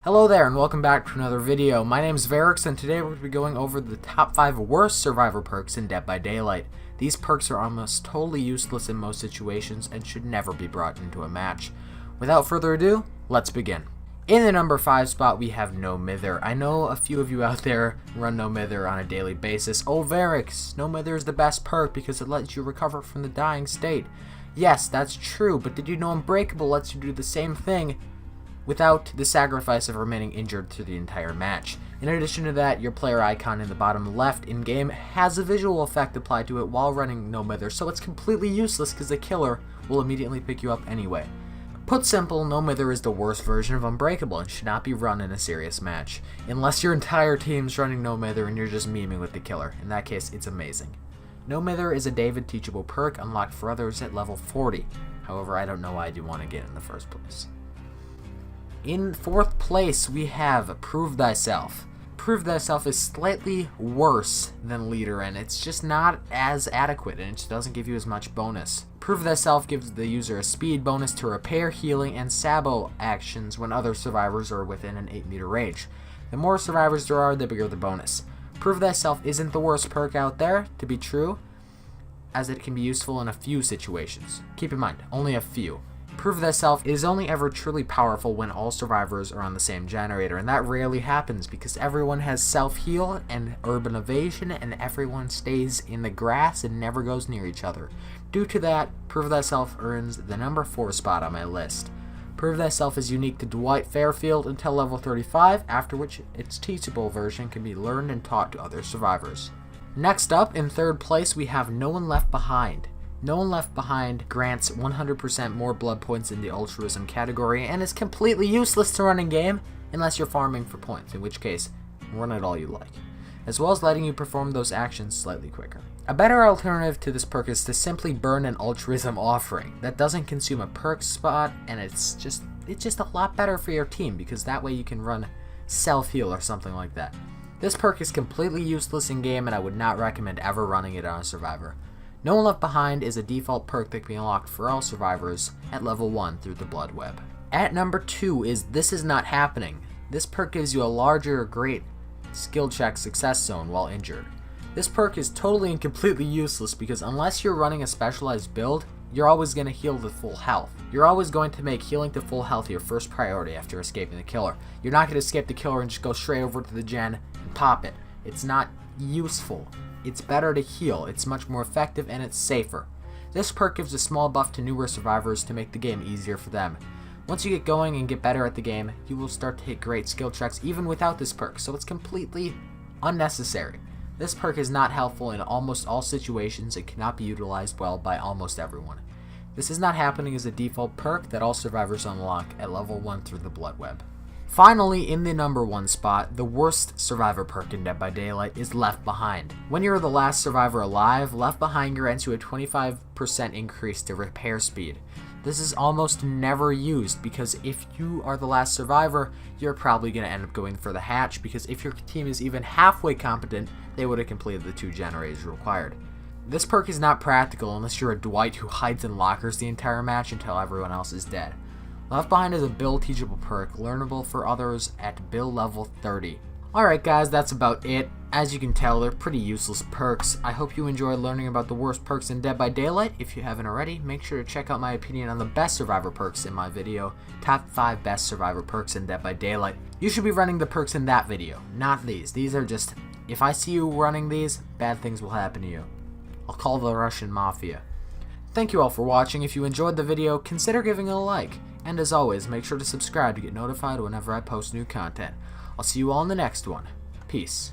Hello there and welcome back to another video. My name is Varrix and today we're going to be going over the top 5 worst survivor perks in Dead by Daylight. These perks are almost totally useless in most situations and should never be brought into a match. Without further ado, let's begin. In the number 5 spot we have No Mither. I know a few of you out there run No Mither on a daily basis. Oh Varrix, No Mither is the best perk because it lets you recover from the dying state. Yes, that's true, but did you know Unbreakable lets you do the same thing without the sacrifice of remaining injured through the entire match? In addition to that, your player icon in the bottom left in-game has a visual effect applied to it while running No Mither, so it's completely useless because the killer will immediately pick you up anyway. Put simple, No Mither is the worst version of Unbreakable and should not be run in a serious match, unless your entire team's running No Mither and you're just memeing with the killer. In that case, it's amazing. No Mither is a David teachable perk unlocked for others at level 40. However, I don't know why I'd want to get it in the first place. In 4th place, we have Prove Thyself. Prove Thyself is slightly worse than Leader, and it's just not as adequate, and it just doesn't give you as much bonus. Prove Thyself gives the user a speed bonus to repair, healing, and sabo actions when other survivors are within an 8-meter range. The more survivors there are, the bigger the bonus. Prove Thyself isn't the worst perk out there, to be true, as it can be useful in a few situations. Keep in mind, only a few. Prove Thyself is only ever truly powerful when all survivors are on the same generator, and that rarely happens because everyone has self-heal and urban evasion and everyone stays in the grass and never goes near each other. Due to that, Prove Thyself earns the number 4 spot on my list. Prove Thyself is unique to Dwight Fairfield until level 35, after which its teachable version can be learned and taught to other survivors. Next up, in 3rd place, we have No One Left Behind. No One Left Behind grants 100% more blood points in the altruism category and is completely useless to run in game unless you're farming for points, in which case, run it all you like, as well as letting you perform those actions slightly quicker. A better alternative to this perk is to simply burn an altruism offering. That doesn't consume a perk spot, and it's just a lot better for your team because that way you can run self-heal or something like that. This perk is completely useless in game and I would not recommend ever running it on a survivor. No One Left Behind is a default perk that can be unlocked for all survivors at level 1 through the Blood Web. At number 2 is This Is Not Happening. This perk gives you a larger great skill check success zone while injured. This perk is totally and completely useless because unless you're running a specialized build, you're always going to heal to full health. You're always going to make healing to full health your first priority after escaping the killer. You're not going to escape the killer and just go straight over to the gen and pop it. It's not useful. It's better to heal, it's much more effective, and it's safer. This perk gives a small buff to newer survivors to make the game easier for them. Once you get going and get better at the game, you will start to hit great skill checks even without this perk, so it's completely unnecessary. This perk is not helpful in almost all situations and cannot be utilized well by almost everyone. This Is Not Happening is a default perk that all survivors unlock at level 1 through the Blood Web. Finally, in the number 1 spot, the worst survivor perk in Dead by Daylight is Left Behind. When you're the last survivor alive, Left Behind grants you a 25% increase to repair speed. This is almost never used because if you are the last survivor, you're probably going to end up going for the hatch because if your team is even halfway competent, they would have completed the 2 generators required. This perk is not practical unless you're a Dwight who hides in lockers the entire match until everyone else is dead. Left Behind is a build teachable perk, learnable for others at build level 30. Alright guys, that's about it. As you can tell, they're pretty useless perks. I hope you enjoyed learning about the worst perks in Dead by Daylight. If you haven't already, make sure to check out my opinion on the best survivor perks in my video, Top 5 Best Survivor Perks in Dead by Daylight. You should be running the perks in that video, not these. These are just, if I see you running these, bad things will happen to you. I'll call the Russian Mafia. Thank you all for watching. If you enjoyed the video, consider giving it a like. And as always, make sure to subscribe to get notified whenever I post new content. I'll see you all in the next one. Peace.